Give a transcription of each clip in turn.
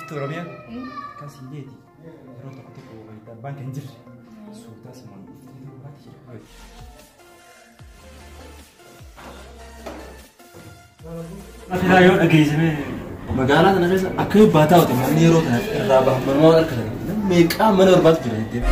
بيفتو رميا كاسي ديتي روتو كتبو بانك انجر سوتا سمان لا يوم أجيزمي مقالات أنا جالس أكيد باتاوتي من نيروتها الرابع من ما أكره ميكا من أربعة جريدين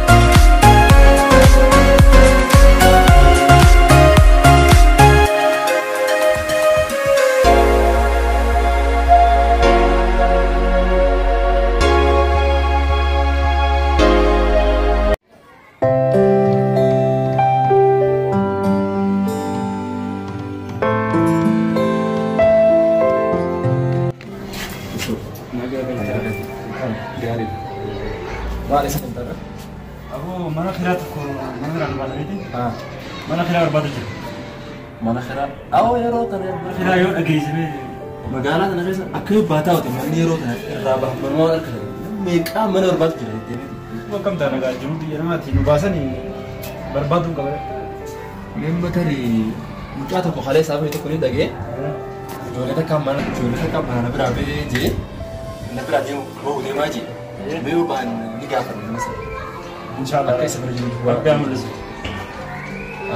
أبو mana خيراتكم mana رغباتي mana خيرات رغباتي mana خيرات أو يا روتر يا لا يوم أجيزمي مقالات أنا جالس أكيد باتاوتي من نيروتها الرابع من ما أكره ميكا من أربعة جريدين وكم تانا قاعد جنودي أنا ما تيجي باسني بربادهم كبر من بتري مجاتك وخلاص أبغى تكوني دقيق جولتك كم مرة جولتك كم مرة نبرة بيجي نبرة ديو هو ديو ما جي بيو بان نيجافر مثلا إن شاء الله كيس برجع ربي يعمل رزق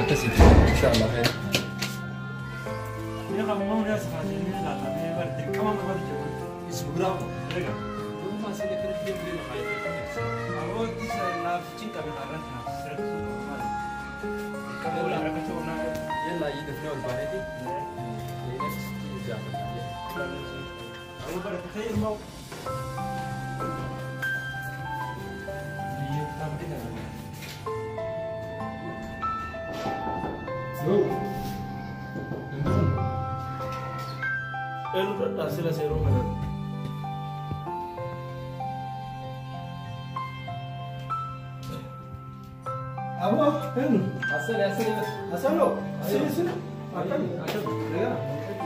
كيس إن شاء الله خير يا خالد ما هو ناس خالد لا لا برد كمان ما برد اسمه برافو رجع ما سيلك رجيم بين خير أبو تيجي لا في شيء كبير على رأسنا كم ولا ركبتونا يلا يدفنوا الباردي أبو برد تخيل ما Elu hasil seru mana? Apa? Elu hasil lo? Hasil akan ya.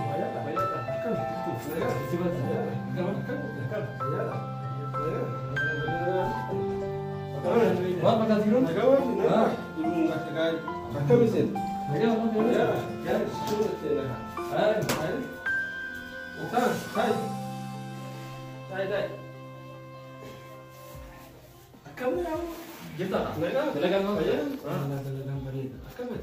Banyak akan ya. Wah, makan tidur? Ah, dulu nggak sekali. Akan mesin. Ya, sudah tenang. Hai. Hai. Akan ya. Kita? Dalagan mo ya? dalagang barida. Akan ya.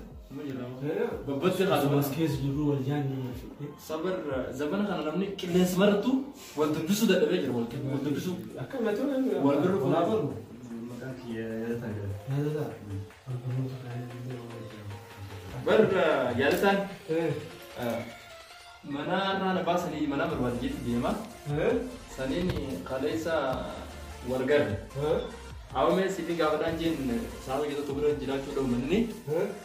ببصر على مسكيز جرو والجاني صبر زمان كان نمني كل سمرتو والتبسو ده بيجر والتبسو Akan ya tu kan. والبر Walaupun. مكان يا تاجر هذا. بر جالسان Eh. منا أنا باسني منا مروجيت ديما سنيني خليسا ورجر أو ما سيدي قابلان جين سالو كده تبرر جلاد شو لو مني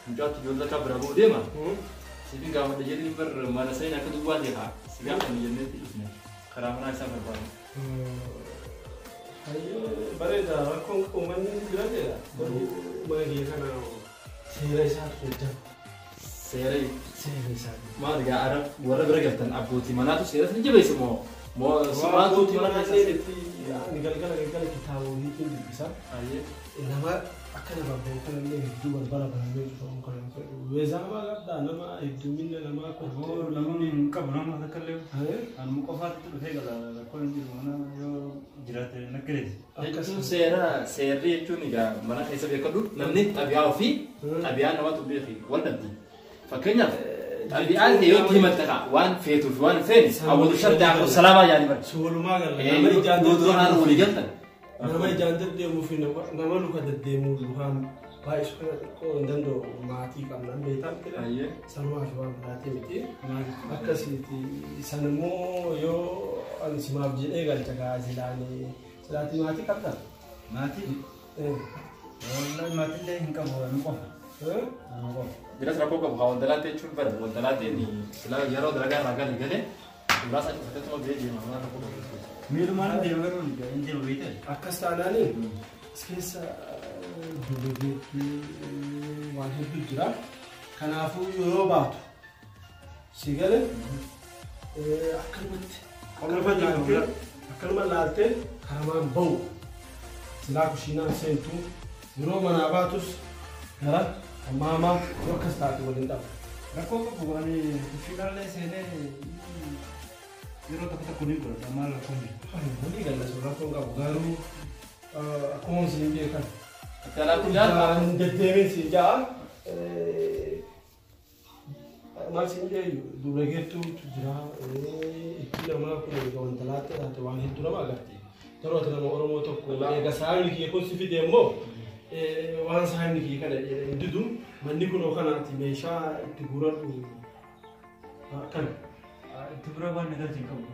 مجات جولة كبرابو ديما سيدي قابل جين بر ما نسينا كده دوا ديها سيدي قابل جين تيجي خرامنا يسافر بان Bareda rakon kuman gede ya. Baru bagi kana sirai satu jam. سيري Sirai satu. ما أدري أعرف ولا برجعتن أبوتي مناتو سيرة نجيب اسمه مو سمعتو تي mana مناتو sih nigal kita ini pun bisa. أيه Nama akan apa bukan ini itu berbara berbara itu orang weza nama itu minna nama aku. هو لمن قبل ما ذكرله المقافات تلفي على كل جيرنا يو جرات نكريز itu seri itu nih kan mana kayak sebagai kedua nanti tabiau fi tabian nama tuh biar wala di fakirnya tabian dia itu mata wan fetu wan fen awal syarat aku selama jadi ber Sebelum magal nama itu dua orang boleh jantan nama jantan dia mungkin nama lu kada demo luhan baik ko ndando mati kam nan betam kira Iya. sama shwa mati miti akasi ti sanmo yo an simabji egal jaga zilani zilati mati kapta ماتي eh والله ماتي ده إنك هو المقاف المقاف jelas rakok ke kawan telat itu cuma kawan telat ini sila jaro draga raga ligale jelas aja kita cuma dia mana rakok ميلو ما ندير غيرون إنجي بيته akastanani skesa dubbe wan hebu jira kanafu yo baatu sigale akkalma laalte karaman bow sila kushina sentu yoro manabaatus gara mama yo kastaati walin dab ركوب بواني في كل سنة yeroo tokko tokko ni godhata maal rakkoon Budi kan rakkoon qabu garuu akkuma isin beekan. Kanaafuu nyaata Deddeebiin si ja'a. Maal siin jedhu dura geettuutu jira. Itti namaa kun egaa wanta laatti waan hedduu nama agarti. Taroota nama Oromoo tokko egaa saayinii kiyya kun si fide immoo waan saayinii kiyya kana didu manni kun kanaati meeshaa itti guuradhu kan. itti bira waan nagartiin qabu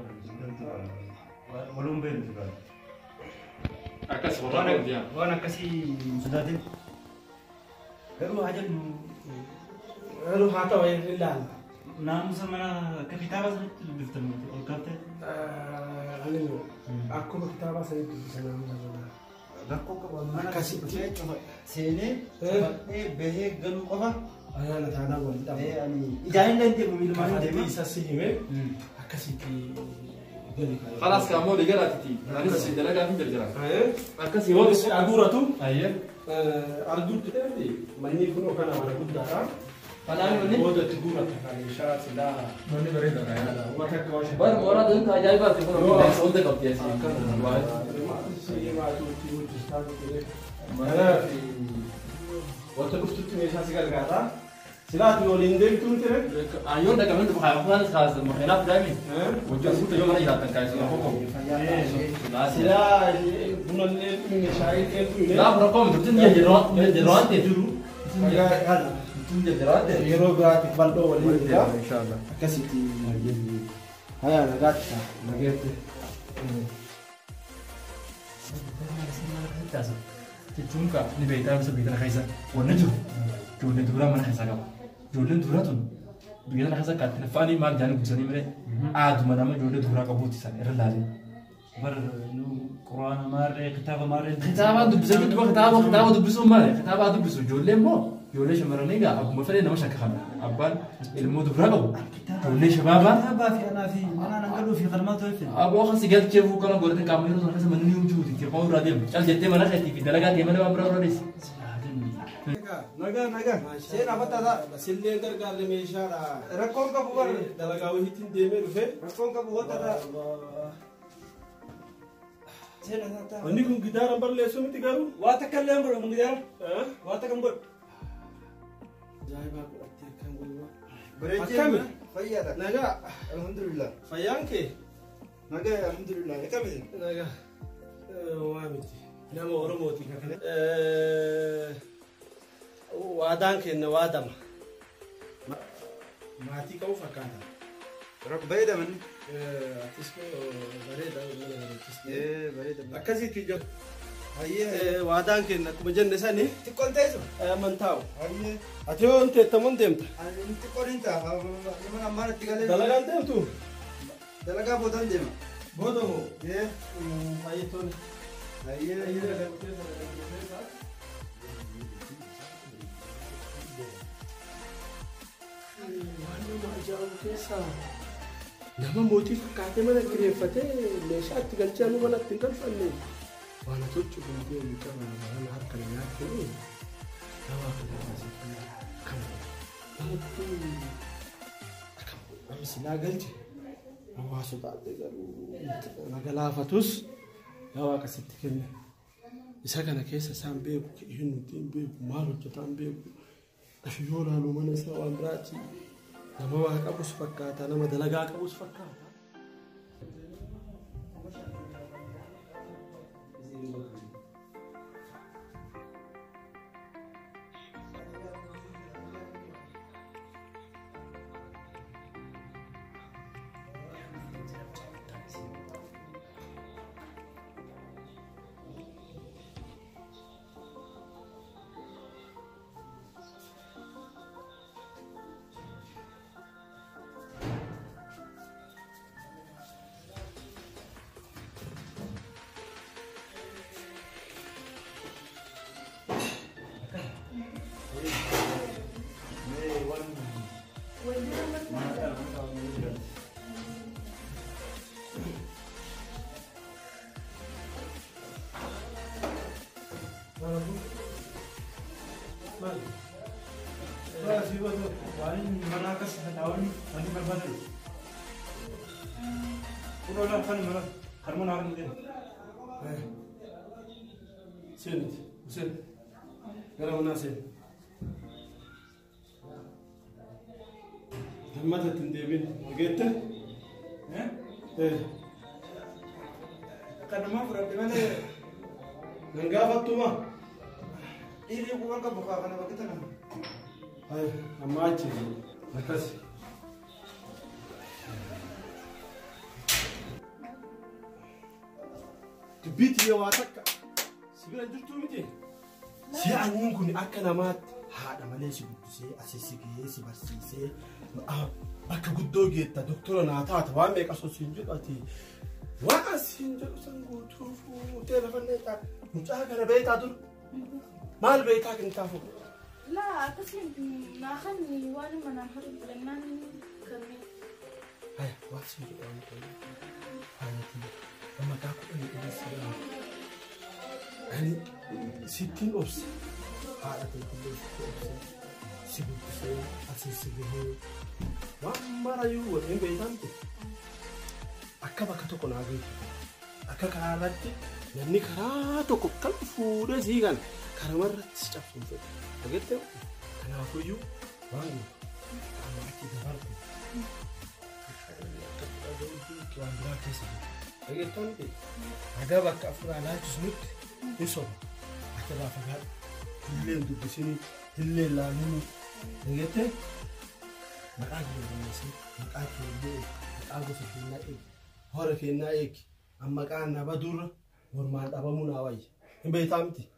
waluun beeknu jira. akkas waan Waan akkasii sodaatiin garuu haa jennu Garuu haa ta'u ilaalla. naamusa mana akka kitaaba sanatti dubbiftamu ol kaftee Akkuma kitaaba sanitti dubbisan naamusa mana. rakkoo qabu mana Akkasitti. seenee baay'ee bahee galuu qofa Ayyaana taanaa waliin dhabu. ijaan illee deemu miidhumaan Kafateetii isa si hime akkasitti gali kan. خلاص كمل يقرأتي أنا سيد لك أفهم جرجرة أكسي Yoo هو si aduuratu أيه arguutti ta'e manni kun kana mana guddaadha. فلان مني Booda itti guurata kan meeshaa silaa. مني بريد أنا Uummata akka waan بار مراد أنت أجايبات يكون في صوت قبض يا سيدي Wanta dhuftutti meeshaa si gargaara. Silaati waliin deemtuun ture. أيون ده كمان تبغى خلاص خلاص مخينات دايمين وجوه سوت يوم أنا يلاتن كايس Silaa bunallee meeshaa eeguun. لا برقم تبتدي جدران تجرو تبتدي جدران Yeroo biraatiif bal'oo waliin jira. إن شاء الله Akkasitti hayaa nagaatti nageetti. Jechuunka ni beektaa bisa biyya kana keessa wanna jiru ijoollee duraa mana keessa qaba. Ijoolleen duraa tun biyya kana keessa kaatti faanii maal jaanii guddisanii miree aaduma nama ijoollee duraa qabuutti isaan irra laalee. bar nu quraana maarree kitaaba maarree Kitaaba dubbisanii duba kitaaba dubbisuun maali? Kitaaba dubbisu ijoollee immoo ijoollee shamarranii egaa akkuma fedhe nama shakka kana abbaan ilmoo duraa qabu ijoollee shabaabaa kitaabaa fi anaa fi manaan hanqaluu fi qalmaa tolfe aboo kan si galchee fuu kana godhate qaama yeroo sana keessa manni ni humjuuti tirqoo duraa deemu cal jettee mana keetii fi dalagaa deemee nama bira odeessi. Nagaa. Seen afattaadha. Sillee gargaarre meeshaadha. Rakkoon qabu bara dalagaa wayiitiin deemee dhufe. Rakkoon qabu wantadha. Wanni kun gidaara balleessuu miti garuu. waa takka illee hin godhu kun gidaara waa takka hin godhu Ajaa'ibaa godhattee akkan godhu. Akkami? Fayyaadha. Nagaa. Alhamdulillah. Fayyaan kee. Nagaa alhamdulillah. Akkami? Nagaa. Waa miti. Nama Oromooti kakane. Waadaan kenna waadama. Maatii qabu fakkaata. Rakko bareeda manni. Atis bareeda mana bareechiste. Bareeda. Akkasitti jiru. Hayyee. Waadaan kenna akkuma jenne sani Xiqqoon ta'e sun. amantaa'u. Hayyee. Ati yoo hin teettamuun deemta. Ani xiqqoon hin ta'a. Nama ammaan itti galee. Dalagaan deemtu. Dalagaa boodaan deema. Booda hoo. Yee. Baay'eetoon. Hayyee. Waan nama ajaa'ibu keessaa nama mootii fakkaatee mana kireeffatee meeshaa itti galchee amma mana ittiin galfanne waan sochii kun deemu qaba waan harka nyaatti nama akkam silaa galche hawaasota adda garuu nagalaafatus yaa akkasitti kenna isa kana keessa isaan beeku hin nuti hin beeku maal hojjetaa hin beeku yoo laalu mana isaa waan biraati nama waa qabus fakkaata nama dalagaa qabus fakkaata. waan mana akkas ta'uun wanti barbaadu كل ولا خلنا مرة خرمونا على المدينة سنت وسنت قالوا الناس لما تندبين لقيت ايه كان ما فرق بمن نقافتوا ما إيه يقول لك بخا أنا بكتنا هاي أما أجي نكاس تبيت يا واتك سبيل جرتو متى سي أنين كوني أكنا مات هذا ماليش بتسي أسيسي سبارسيسي أكا قدو جيتا دكتورة ناتات واميك أسوسين جلاتي وأسين جلو سنقو توفو تلفن نيتا مجاكنا بيتا دول مال بيتاك نتافو لا قسم ما خلني وانا ما نحرب لما كمل هاي واسين جلو هايتي أما تاكو أني إليسي يعني 60 أوبس هذا كله 60 أوبس سيبوتسي أسيسيه ما رأيو إن بيتانتي أكبا كتوكو ناقي أكا كاراتي يعني كراتو كل فورة زيغان كرامر تشافون في أجتة أنا أقوليو وانو أنا أكيد هارتي كوان براكيسي أجتة أجابا كأفرا لا تسمت يسوع أكبا فقط كلين تدسيني كلين لانوني أجتة مقاعد الناس مقاعد الليل مقاعد في النائب هور في النائب أما كان نبادور ورمان أبامون أواي إن بيتامتي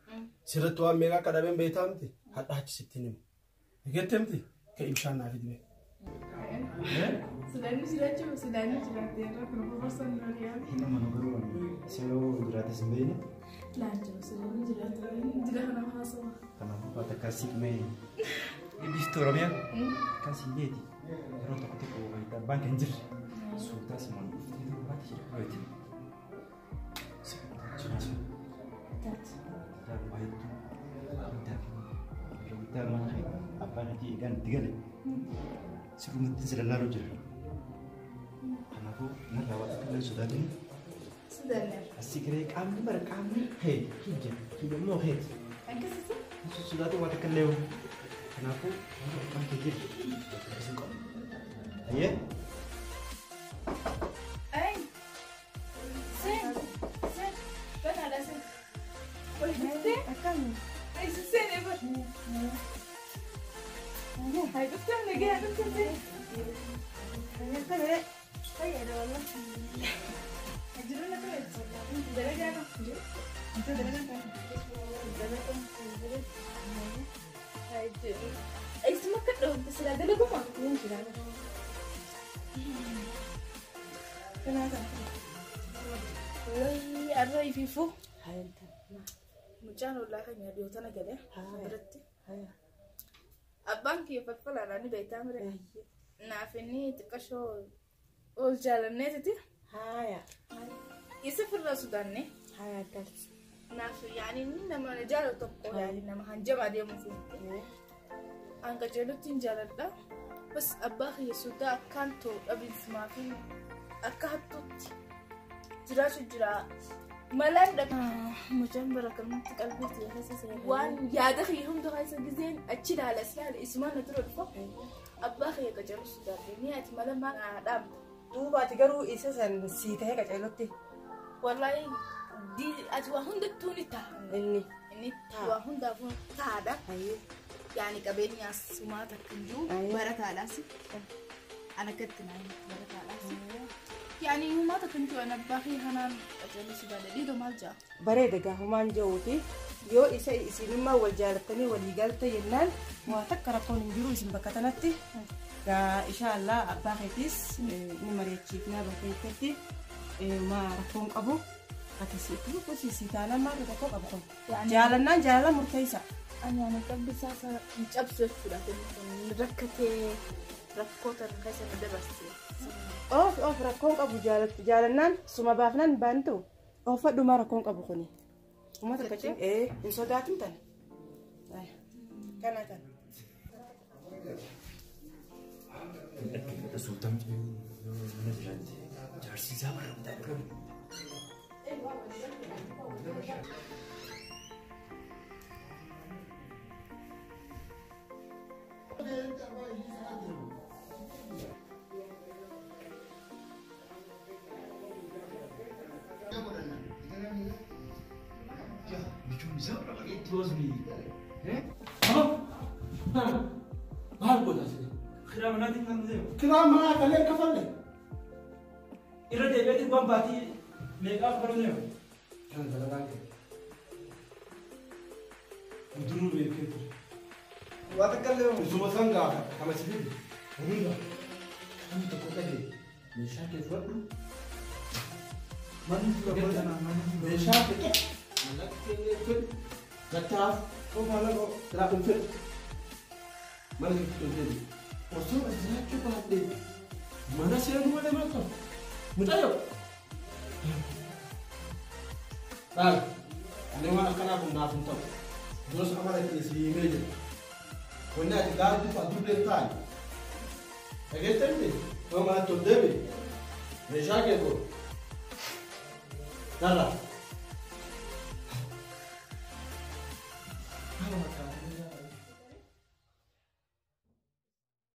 سيرتوا ميغا كدابين بيتامتي حتى هاتش ستينم أجتمتي كإمشان نافذ سلاني جلاتي وسلاني جلاتي ركنا بفرصة نوريال هنا ما نقولون سلو جراتي سميني لا جو سلاني جلاتي جلاتنا خاصة كنا بقى تكاسيك مي بيستورا بيا كاسي يدي يروح تكتب ويتا بانك انجر سوتا سمان يفتيدو باتي شركويتي تات يا بايتو رويتا ما خي أبانا دي إيجان تجلي سيكون تنزل الله رجل أنا هو مرة وقت سوداني سوداني السكري كامل مرة كامل هي كيجي مو هي أنكسر سوداني وقت كله أنا هو كم كيجي هي أي سين بنا على سين قولي سين أكمل أي سين إبر هاي دكتور نجيها دكتور سين هاي كده هاي أنا والله أجرنا كده درجة أنا أنت درجة هاي أي سمك كده بس لا ده لقوم مين كده كناتا وي الرأي في فو هاي انت مجان ولا كان يديو تنا كده برتي هاي أبانك يفكر على ني بيتامر نافني تكشو أول جالنيتي هاي يسافر السودان هاي كالس ناف يعني لما نجالو تبقى يعني لما هنجمع دي مفهوم أنك جالو تنجالدا بس أباخي يسودا كانتو أبي اسمع في أكهتوتي جراش جرا ملان دك مجمبرة كمان تقلبتي يا حساس وان يا دخي هم دخاي سجزين أشيل على أسلال اسمه نترو الفق أباخي يكجرو سودا نيات ملان ما عدم دوبا تجرو إساسا سيته هيك جلوتي والله دي أتوهن دتوني تا إني توهن دافون تادا يعني كبيني أسمعتك كنجو بركة علاسي أنا كنت نايم بركة علاسي يعني ما تكنتو أنا باقي هنا أجلس بعد دي دوم الجا بريدة جاهمان جوتي يو إسي لما والجالتني واليجالتا ينال واتكرا كون نجرو اسم بكتنتي إن شاء الله باقي تيس نمرة تشيكنا بكيتتي ما ركون أبو أتسيتو بس سيتانا ما ركون أبوكم يعني جالنا جالا مرتيسا أنا قبل ساسا متأبسط كده ركتي ركوتا خيسة مدرستي أوف ركون أبو جالنا سما بافنان بانتو أوف دوما ركون أبو خني وما تكتين إيه إن صداتم تان كان تان السلطان نزلت برسيزها مرة مدعي كلام ما كلام كفلني إرادة بيتك بام باتي ميك أب برنيو كان زلمانك بدرو بيكتر واتكلم ثم سانغا كما سيدي ومنها أنت تقول لي مشاكل فرق مشاكل مالك في كتاف ومالك تراكم في مالك تقول وصل الزهاد شو بعد mana sih yang mulai makan? Mudah yuk. Bal, ini mana kan aku nak untuk. Terus apa lagi sih ini? Kau ni ada gardu padu berentai. Agak tadi, kau mana tu dewi? Mesra ke kau? Dah lah. Apa macam?